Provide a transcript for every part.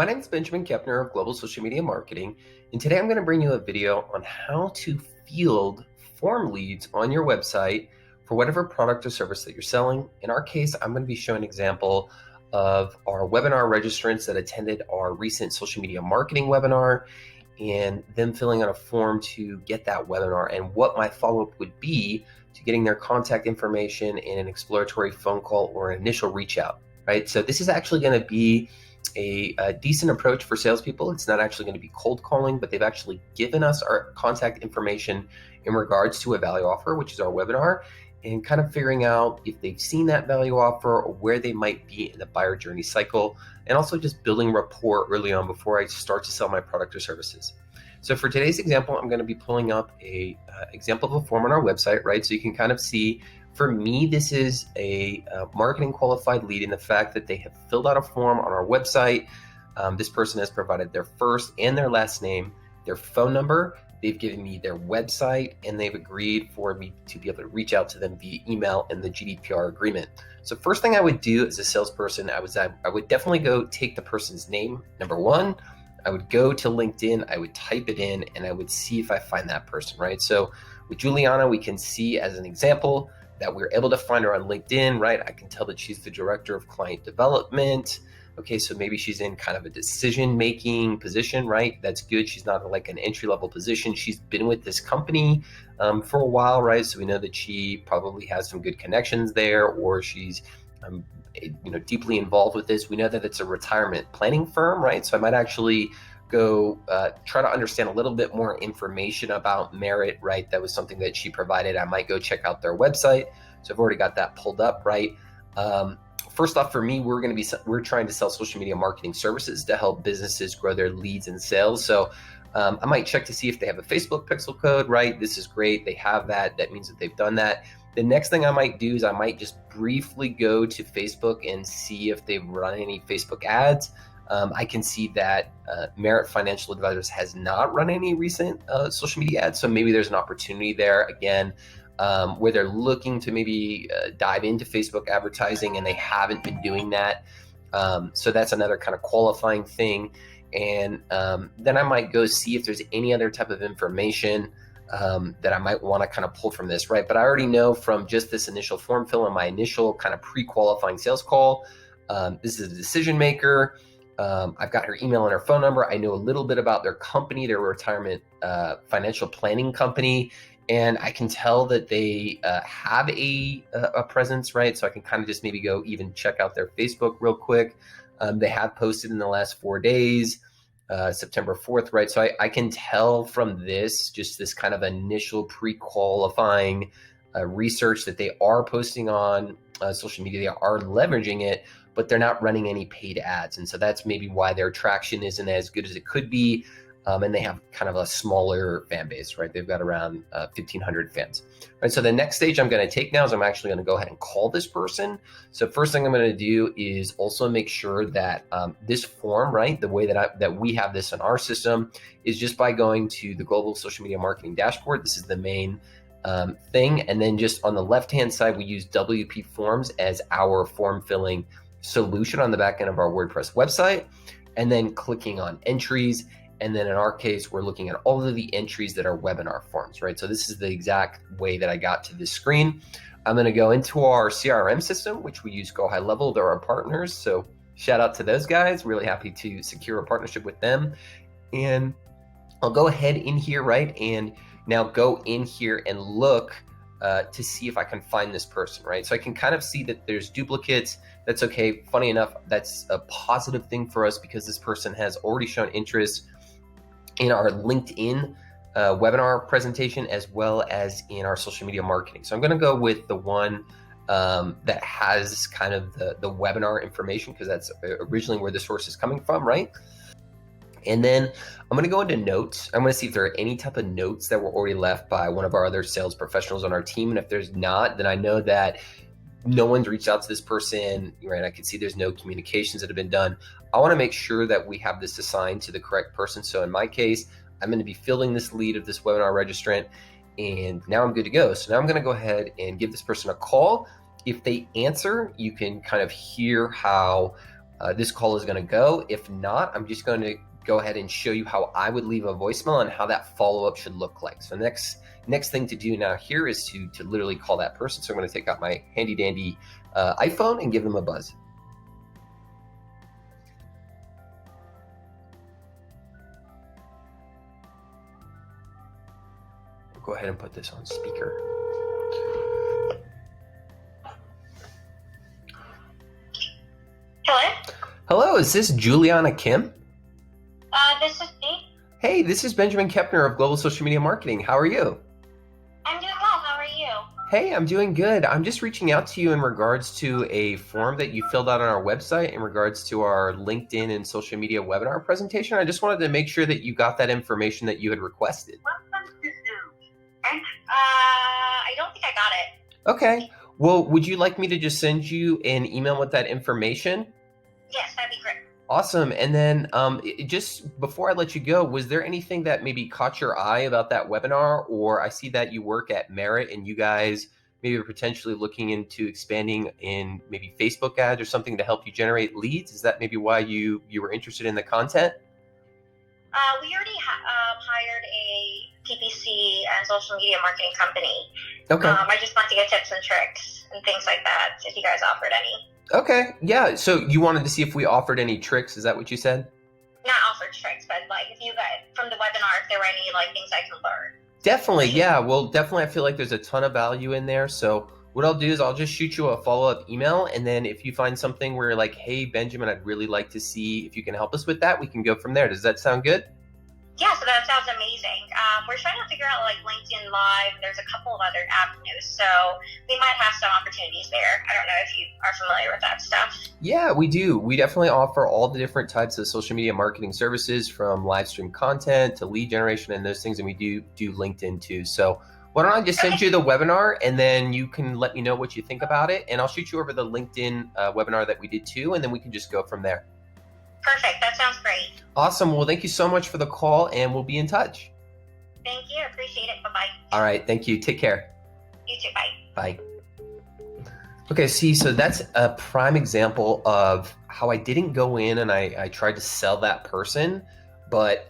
My name is Benjamin Kepner of Global Social Media Marketing, and today I'm going to bring you a video on how to field form leads on your website for whatever product or service that you're selling. In our case, I'm going to be showing an example of our webinar registrants that attended our recent social media marketing webinar and them filling out a form to get that webinar and what my follow-up would be to getting their contact information in an exploratory phone call or an initial reach out, right? So this is actually going to be a decent approach for salespeople. It's not actually going to be cold calling, but they've actually given us our contact information in regards to a value offer, which is our webinar, and kind of figuring out if they've seen that value offer or where they might be in the buyer journey cycle, and also just building rapport early on before I start to sell my product or services. So for today's example, I'm going to be pulling up a example of a form on our website, right? So you can kind of see, for me, this is a marketing qualified lead in the fact that they have filled out a form on our website. This person has provided their first and their last name, their phone number. They've given me their website, and they've agreed for me to be able to reach out to them via email and the GDPR agreement. So first thing I would do as a salesperson, I would definitely go take the person's name, number one. I would go to LinkedIn, I would type it in, and I would see if I find that person, right? So with Juliana, we can see as an example that we're able to find her on LinkedIn, right? I can tell that she's the director of client development. Okay, so maybe she's in kind of a decision-making position, right? That's good. She's not like an entry-level position. She's been with this company for a while, right? So we know that she probably has some good connections there, or she's deeply involved with this. We know that it's a retirement planning firm, right? So I might actually go try to understand a little bit more information about Merit, right? That was something that she provided. I might go check out their website. So I've already got that pulled up, right? First off, for me, we're trying to sell social media marketing services to help businesses grow their leads and sales. So I might check to see if they have a Facebook pixel code, right? This is great. They have that. That means that they've done that. The next thing I might do is I might just briefly go to Facebook and see if they've run any Facebook ads. I can see that Merit Financial Advisors has not run any recent social media ads. So maybe there's an opportunity there, again, where they're looking to maybe dive into Facebook advertising and they haven't been doing that. So that's another kind of qualifying thing. And then I might go see if there's any other type of information that I might want to kind of pull from this, right? But I already know from just this initial form fill and my initial kind of pre-qualifying sales call, this is a decision maker. I've got her email and her phone number. I know a little bit about their company, their retirement financial planning company, and I can tell that they have a presence, right? So I can kind of just maybe go even check out their Facebook real quick. They have posted in the last 4 days, September 4th, right? So I can tell from this, just this kind of initial pre-qualifying research that they are posting on social media. They are leveraging it, but they're not running any paid ads. And so that's maybe why their traction isn't as good as it could be. And they have kind of a smaller fan base, right? They've got around 1,500 fans, right? So the next stage I'm going to take now is I'm actually going to go ahead and call this person. So first thing I'm going to do is also make sure that this form, right, the way that we have this in our system is just by going to the Global Social Media Marketing Dashboard. This is the main thing. And then just on the left-hand side, we use WP Forms as our form filling solution on the back end of our WordPress website, and then clicking on entries. And then in our case, we're looking at all of the entries that are webinar forms, right? So this is the exact way that I got to this screen. I'm going to go into our CRM system, which we use Go High Level. They're our partners. So shout out to those guys. Really happy to secure a partnership with them. And I'll go ahead in here, right? And now go in here and look to see if I can find this person, right? So I can kind of see that there's duplicates. That's okay. Funny enough, that's a positive thing for us because this person has already shown interest in our LinkedIn webinar presentation, as well as in our social media marketing. So I'm going to go with the one that has kind of the webinar information, because that's originally where the source is coming from, right? And then I'm going to go into notes. I'm going to see if there are any type of notes that were already left by one of our other sales professionals on our team. And if there's not, then I know that no one's reached out to this person, right? I can see there's no communications that have been done. I want to make sure that we have this assigned to the correct person. So in my case, I'm going to be filling this lead of this webinar registrant, and now I'm good to go. So now I'm going to go ahead and give this person a call. If they answer, you can kind of hear how this call is going to go. If not, I'm just going to go ahead and show you how I would leave a voicemail and how that follow-up should look like. So next thing to do now here is to literally call that person. So I'm going to take out my handy dandy iPhone and give them a buzz. Go ahead and put this on speaker. Hello? Hello, is this Juliana Kim? This is me. Hey, this is Benjamin Kepner of Global Social Media Marketing. How are you? I'm doing well. How are you? Hey, I'm doing good. I'm just reaching out to you in regards to a form that you filled out on our website in regards to our LinkedIn and social media webinar presentation. I just wanted to make sure that you got that information that you had requested. I don't think I got it. Okay. Well, would you like me to just send you an email with that information? Yes, that'd be great. Awesome. And then just before I let you go, was there anything that maybe caught your eye about that webinar? Or I see that you work at Merit and you guys maybe are potentially looking into expanding in maybe Facebook ads or something to help you generate leads. Is that maybe why you were interested in the content? We already hired a PPC and social media marketing company. Okay. I just want to get tips and tricks and things like that if you guys offered any. Okay. Yeah. So you wanted to see if we offered any tricks. Is that what you said? Not offered tricks, but like if you guys, from the webinar, if there were any like things I can learn. Definitely. Yeah. Well, definitely. I feel like there's a ton of value in there. So what I'll do is I'll just shoot you a follow-up email. And then if you find something where you're like, hey, Benjamin, I'd really like to see if you can help us with that, we can go from there. Does that sound good? Yeah, so that sounds amazing. We're trying to figure out like LinkedIn Live. There's a couple of other avenues, so we might have some opportunities there. I don't know if you are familiar with that stuff. Yeah, we do. We definitely offer all the different types of social media marketing services, from live stream content to lead generation and those things, and we do LinkedIn too. So why don't I just send you the webinar, and then you can let me know what you think about it, and I'll shoot you over the LinkedIn webinar that we did too, and then we can just go from there. Perfect. That sounds great. Awesome. Well, thank you so much for the call, and we'll be in touch. Thank you. Appreciate it. Bye-bye. All right. Thank you. Take care. You too. Bye. Bye. Okay, so that's a prime example of how I didn't go in and I tried to sell that person, but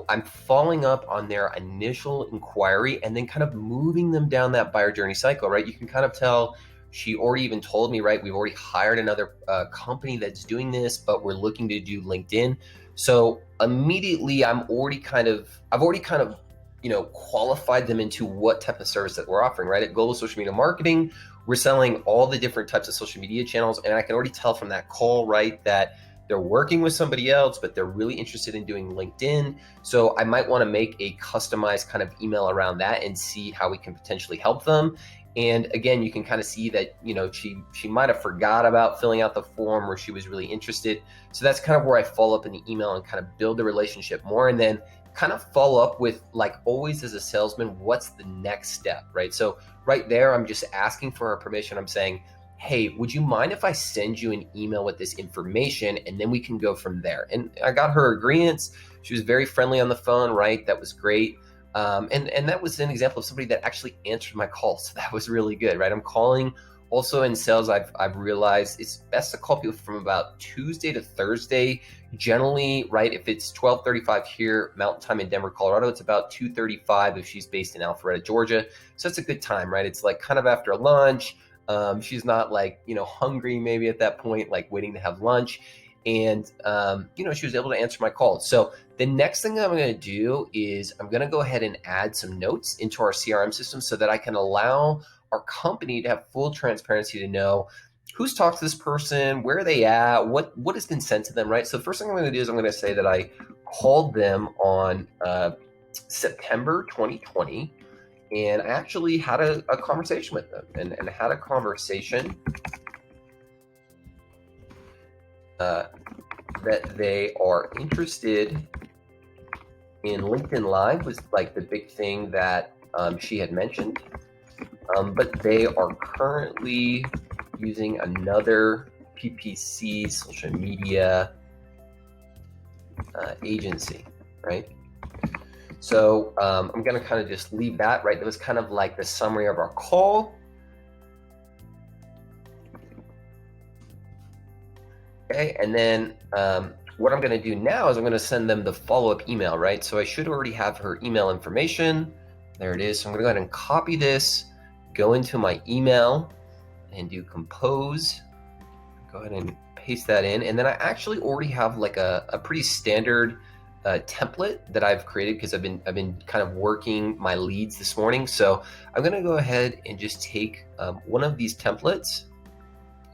I'm following up on their initial inquiry and then kind of moving them down that buyer journey cycle, right? You can kind of tell she already even told me, right, we've already hired another company that's doing this, but we're looking to do LinkedIn. So immediately I've already kind of qualified them into what type of service that we're offering, right? At Global Social Media Marketing, we're selling all the different types of social media channels. And I can already tell from that call, right, that they're working with somebody else, but they're really interested in doing LinkedIn. So I might want to make a customized kind of email around that and see how we can potentially help them. And again, you can kind of see that, she might have forgot about filling out the form where she was really interested. So that's kind of where I follow up in the email and kind of build the relationship more. And then kind of follow up with, like always as a salesman, what's the next step, right? So right there, I'm just asking for her permission. I'm saying, hey, would you mind if I send you an email with this information, and then we can go from there? And I got her agreement. She was very friendly on the phone, right? That was great. And that was an example of somebody that actually answered my call. So that was really good, right? I'm calling. Also in sales, I've realized it's best to call people from about Tuesday to Thursday. Generally, right, if it's 12:35 here, Mountain Time in Denver, Colorado, it's about 2:35 if she's based in Alpharetta, Georgia. So that's a good time, right? It's like kind of after lunch. She's not like, hungry maybe at that point, like waiting to have lunch. And, she was able to answer my call. So the next thing that I'm going to do is I'm going to go ahead and add some notes into our CRM system so that I can allow our company to have full transparency to know who's talked to this person, where are they at, what has been sent to them, right? So the first thing I'm going to do is I'm going to say that I called them on September 2020, and I actually had a conversation with them and had a conversation that they are interested in LinkedIn Live was like the big thing that she had mentioned. But they are currently using another PPC social media agency, right? So I'm going to kind of just leave that, right? That was kind of like the summary of our call. Okay, and then what I'm going to do now is I'm going to send them the follow-up email, right? So I should already have her email information. There it is. So I'm going to go ahead and copy this, go into my email and do compose. Go ahead and paste that in. And then I actually already have like a pretty standard template that I've created because I've been kind of working my leads this morning. So I'm going to go ahead and just take one of these templates,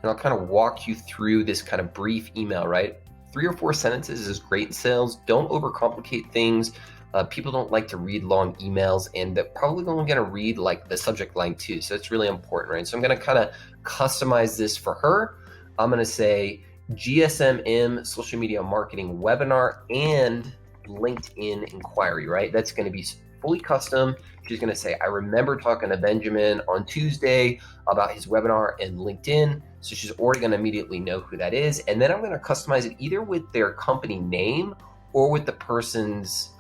and I'll kind of walk you through this kind of brief email, right? 3 or 4 sentences is great in sales. Don't overcomplicate things. People don't like to read long emails, and they're probably only going to read like the subject line too. So it's really important, right? So I'm going to kind of customize this for her. I'm going to say GSMM social media marketing webinar and LinkedIn inquiry, right? That's going to be fully custom. She's going to say, I remember talking to Benjamin on Tuesday about his webinar and LinkedIn. So she's already going to immediately know who that is. And then I'm going to customize it either with their company name or with the person's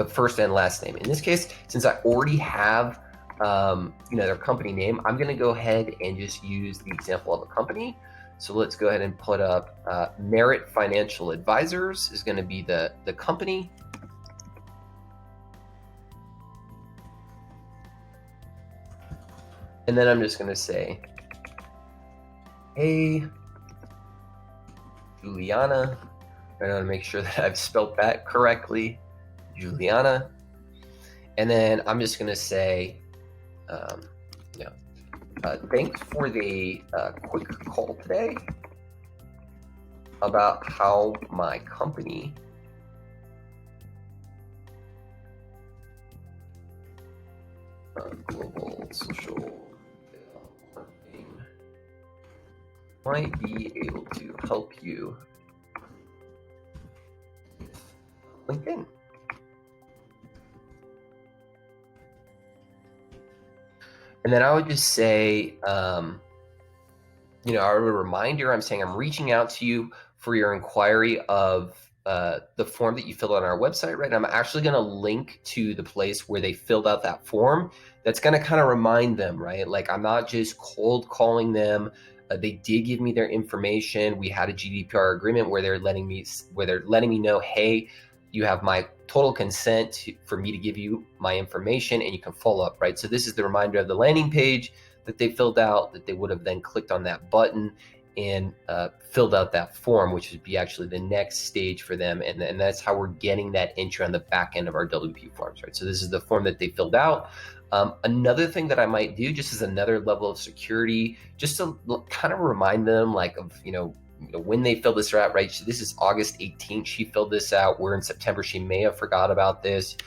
first and last name. In this case, since I already have their company name, I'm going to go ahead and just use the example of a company. So let's go ahead and put up Merit Financial Advisors is going to be the company. And then I'm just going to say, hey, Juliana. I want to make sure that I've spelled that correctly, Juliana. And then I'm just going to say, thanks for the quick call today about how my company global social marketing might be able to help you with LinkedIn. And then I would just say, I would remind her, I'm saying I'm reaching out to you for your inquiry of the form that you filled out on our website, right? I'm actually going to link to the place where they filled out that form. That's going to kind of remind them, right? Like I'm not just cold calling them. They did give me their information. We had a GDPR agreement where they're letting me know, hey, you have my total consent for me to give you my information and you can follow up, right? So this is the reminder of the landing page that they filled out, that they would have then clicked on that button and filled out that form, which would be actually the next stage for them. And that's how we're getting that entry on the back end of our WP forms, right? So this is the form that they filled out. Another thing that I might do, just as another level of security, just to kind of remind them like of, when they fill this out, right? This is August 18th. She filled this out. We're in September. She may have forgot about this.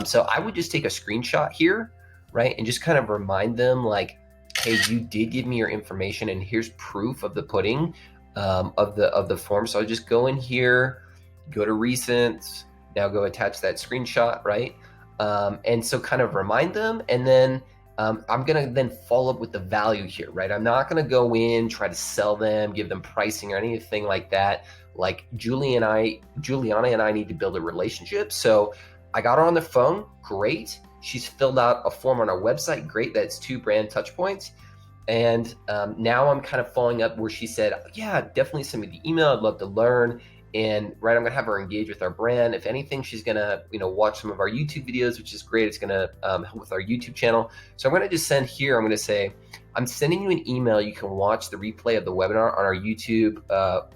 So I would just take a screenshot here, right? And just kind of remind them like, hey, you did give me your information and here's proof of the pudding of the form. So I just go in here, go to recent, now go attach that screenshot, right? And so kind of remind them, and then I'm going to then follow up with the value here, right? I'm not going to go in, try to sell them, give them pricing or anything like that. Like Juliana and I need to build a relationship. So I got her on the phone. Great. She's filled out a form on our website. Great. That's 2 brand touch points. And now I'm kind of following up where she said, yeah, definitely send me the email. I'd love to learn. And right, I'm going to have her engage with our brand. If anything, she's going to, watch some of our YouTube videos, which is great. It's going to help with our YouTube channel. So I'm going to just send here, I'm going to say, I'm sending you an email. You can watch the replay of the webinar on our YouTube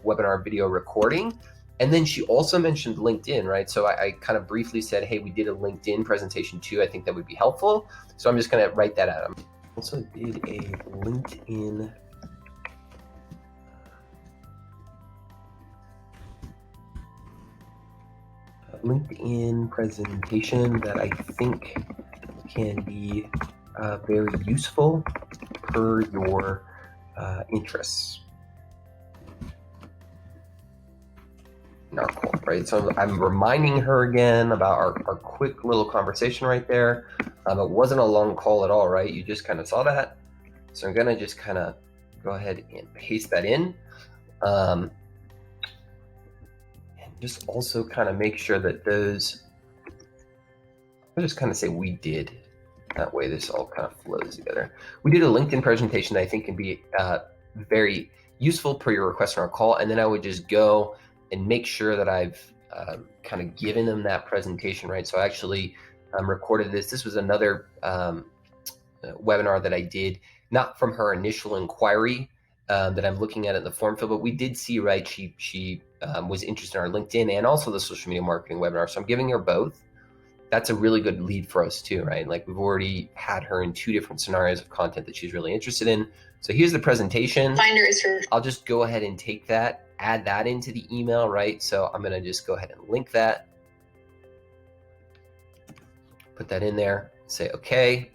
webinar video recording. And then she also mentioned LinkedIn, right? So I kind of briefly said, hey, we did a LinkedIn presentation too. I think that would be helpful. So I'm just going to write that out. I also did a LinkedIn presentation that I think can be very useful per your interests in our call, right? So I'm reminding her again about our quick little conversation right there. It wasn't a long call at all, right? You just kind of saw that. So I'm gonna just kind of go ahead and paste that in. And just also kind of make sure that those, I'll just kind of say we did. That way this all kind of flows together. We did a LinkedIn presentation that I think can be very useful per your request on our call. And then I would just go and make sure that I've kind of given them that presentation, right? So I actually recorded this. This was another webinar that I did, not from her initial inquiry that I'm looking at in the form fill, but we did see, right, she was interested in our LinkedIn and also the social media marketing webinar. So I'm giving her both. That's a really good lead for us too, right? Like we've already had her in 2 different scenarios of content that she's really interested in. So here's the presentation. Finder is for. I'll just go ahead and take that, add that into the email, right? So I'm gonna just go ahead and link that, put that in there, say okay.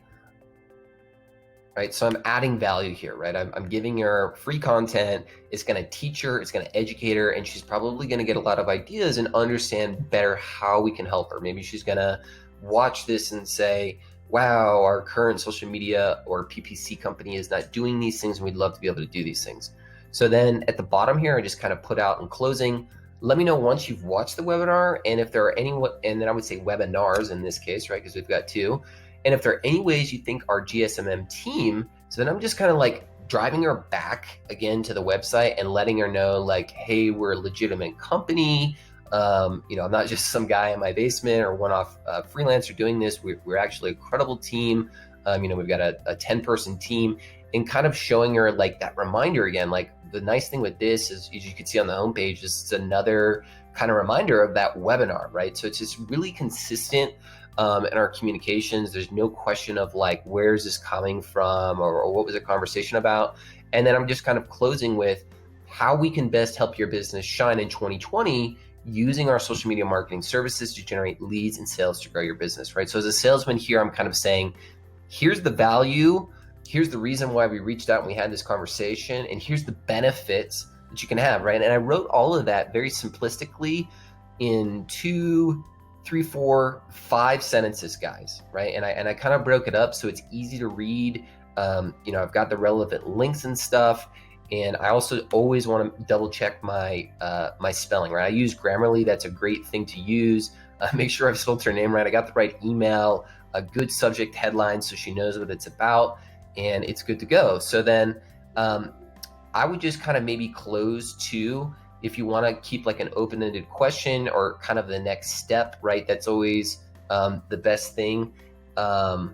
Right, so I'm adding value here, right? I'm giving her free content. It's going to teach her, it's going to educate her, and she's probably going to get a lot of ideas and understand better how we can help her. Maybe she's going to watch this and say, wow, our current social media or PPC company is not doing these things, and we'd love to be able to do these things. So then at the bottom here, I just kind of put out in closing, let me know once you've watched the webinar, and if there are any, and then I would say webinars in this case, right? Because we've got 2. And if there are any ways you think our GSMM team, so then I'm just kind of like driving her back again to the website and letting her know like, hey, we're a legitimate company. I'm not just some guy in my basement or one-off freelancer doing this. We're actually a credible team. We've got a 10-person team, and kind of showing her like that reminder again. Like the nice thing with this is, as you can see on the homepage, is it's another kind of reminder of that webinar, right? So it's just really consistent in our communications. There's no question of like, where's this coming from, or what was the conversation about? And then I'm just kind of closing with how we can best help your business shine in 2020 using our social media marketing services to generate leads and sales to grow your business, right? So as a salesman here, I'm kind of saying, here's the value, here's the reason why we reached out and we had this conversation, and here's the benefits that you can have, right? And I wrote all of that very simplistically in 2, 3, 4, 5 sentences, guys, right? And I kind of broke it up so it's easy to read. I've got the relevant links and stuff, and I also always want to double check my my spelling, right? I use Grammarly. That's a great thing to use. Make sure I've spelled her name right. I got the right email, a good subject headline so she knows what it's about, and it's good to go. So then I would just kind of maybe close to, if you want to keep like an open-ended question or kind of the next step, right? That's always the best thing. So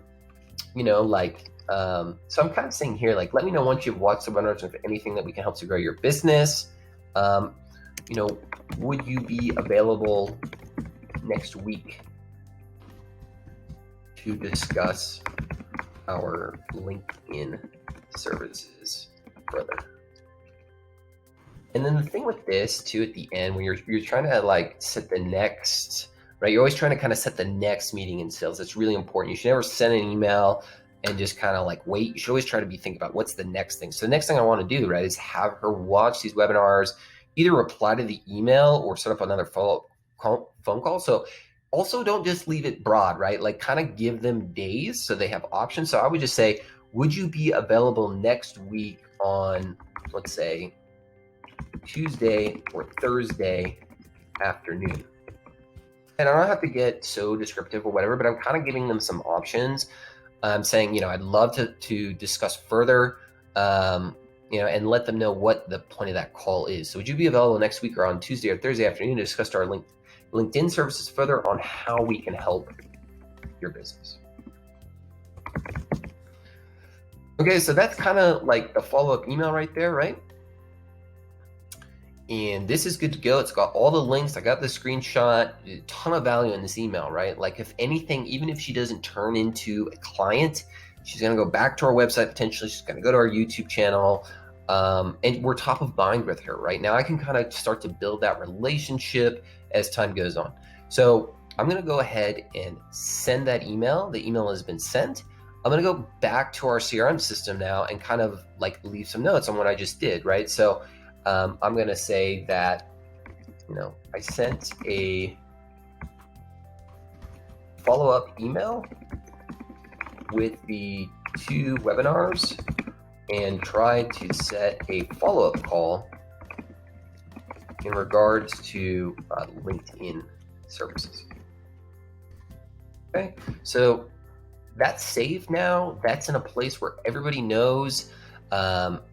I'm kind of saying here, like, let me know once you've watched the webinars if anything that we can help to grow your business. Would you be available next week to discuss our LinkedIn services further? And then the thing with this too, at the end, when you're trying to like set the next, right? You're always trying to kind of set the next meeting in sales. That's really important. You should never send an email and just kind of like wait. You should always try to be thinking about what's the next thing. So the next thing I want to do, right, is have her watch these webinars, either reply to the email or set up another follow-up phone call. So also don't just leave it broad, right? Like kind of give them days so they have options. So I would just say, would you be available next week on, let's say, Tuesday or Thursday afternoon? And I don't have to get so descriptive or whatever, but I'm kind of giving them some options. I'm saying, I'd love to discuss further, and let them know what the point of that call is. So would you be available next week or on Tuesday or Thursday afternoon to discuss our LinkedIn services further on how we can help your business? Okay, so that's kind of like the follow-up email right there, right? And this is good to go. It's got all the links. I got the screenshot, a ton of value in this email, right? Like if anything, even if she doesn't turn into a client, she's going to go back to our website. Potentially she's going to go to our YouTube channel. And we're top of mind with her right now. I can kind of start to build that relationship as time goes on. So I'm going to go ahead and send that email. The email has been sent. I'm going to go back to our CRM system now and kind of like leave some notes on what I just did, right? So I'm going to say that, I sent a follow-up email with the 2 webinars and tried to set a follow-up call in regards to LinkedIn services. Okay, so that's saved now. That's in a place where everybody knows.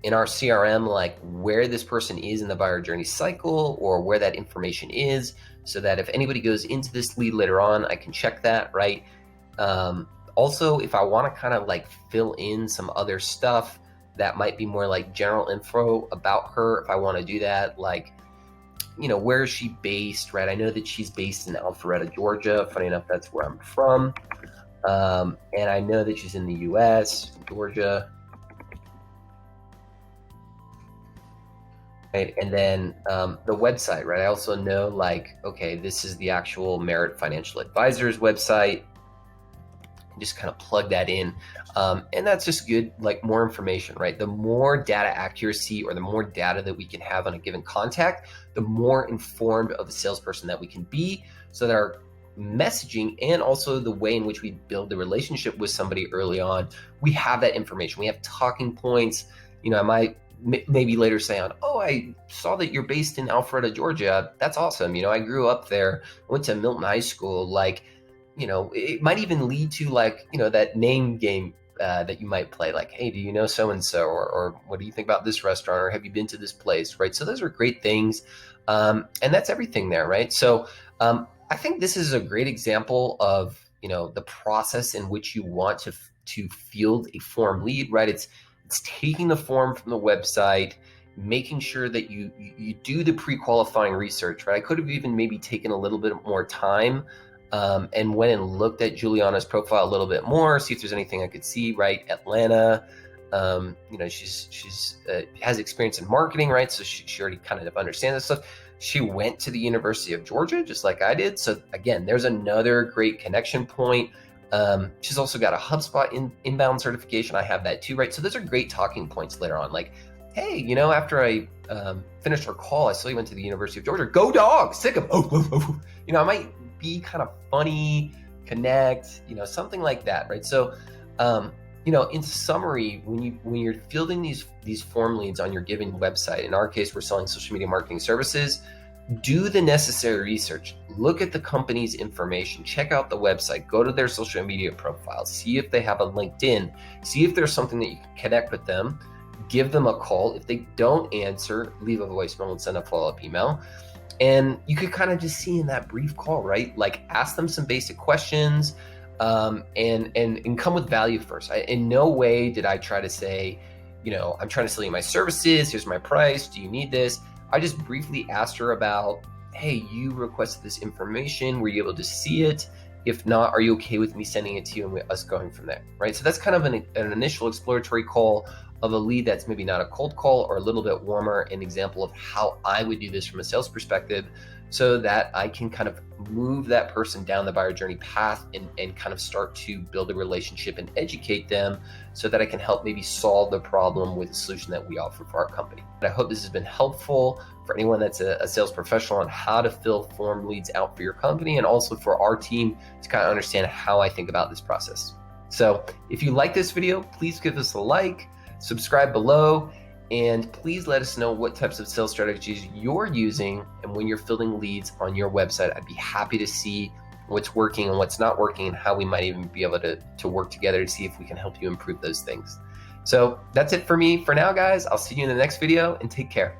in our CRM, like where this person is in the buyer journey cycle or where that information is, so that if anybody goes into this lead later on, I can check that, right? Also, if I want to kind of like fill in some other stuff that might be more like general info about her, if I want to do that, like, where is she based, right? I know that she's based in Alpharetta, Georgia. Funny enough, that's where I'm from. And I know that she's in the US, Georgia. Right? And then the website, right? I also know like, okay, this is the actual Merit Financial Advisors website. Just kind of plug that in. And that's just good, like more information, right? The more data accuracy or the more data that we can have on a given contact, the more informed of a salesperson that we can be, so that our messaging and also the way in which we build the relationship with somebody early on, we have that information. We have talking points. I might maybe later say on, oh, I saw that you're based in Alpharetta, Georgia. That's awesome. I grew up there, went to Milton High School. Like, it might even lead to like, that name game that you might play. Like, hey, do you know so-and-so? Or what do you think about this restaurant? Or have you been to this place? Right. So those are great things. And that's everything there. Right. So I think this is a great example of, the process in which you want to field a form lead, right? It's taking the form from the website, making sure that you do the pre-qualifying research, right? I could have even maybe taken a little bit more time and went and looked at Juliana's profile a little bit more, see if there's anything I could see, right? Atlanta, she's has experience in marketing, right? So she already kind of understands this stuff. She went to the University of Georgia, just like I did. So again, there's another great connection point. She's also got a HubSpot inbound certification. I have that too, right? So those are great talking points later on. Like, hey, after I finished our call, I saw you went to the University of Georgia. Go Dogs! Sick of I might be kind of funny, connect, something like that, right? So, in summary, when you're fielding these form leads on your given website, in our case, we're selling social media marketing services. Do the necessary research. Look at the company's information. Check out the website. Go to their social media profiles. See if they have a LinkedIn. See if there's something that you can connect with them. Give them a call. If they don't answer, leave a voicemail and send a follow-up email. And you could kind of just see in that brief call, right? Like ask them some basic questions and come with value first. In no way did I try to say, I'm trying to sell you my services. Here's my price. Do you need this? I just briefly asked her about, hey, you requested this information. Were you able to see it? If not, are you okay with me sending it to you and us going from there, right? So that's kind of an initial exploratory call of a lead that's maybe not a cold call or a little bit warmer, an example of how I would do this from a sales perspective, so that I can kind of move that person down the buyer journey path and kind of start to build a relationship and educate them, so that I can help maybe solve the problem with the solution that we offer for our company. I hope this has been helpful for anyone that's a sales professional on how to fill form leads out for your company, and also for our team to kind of understand how I think about this process. So if you like this video, please give us a like, subscribe below, and please let us know what types of sales strategies you're using and when you're fielding leads on your website. I'd be happy to see what's working and what's not working, and how we might even be able to work together to see if we can help you improve those things. So that's it for me for now, guys. I'll see you in the next video, and take care.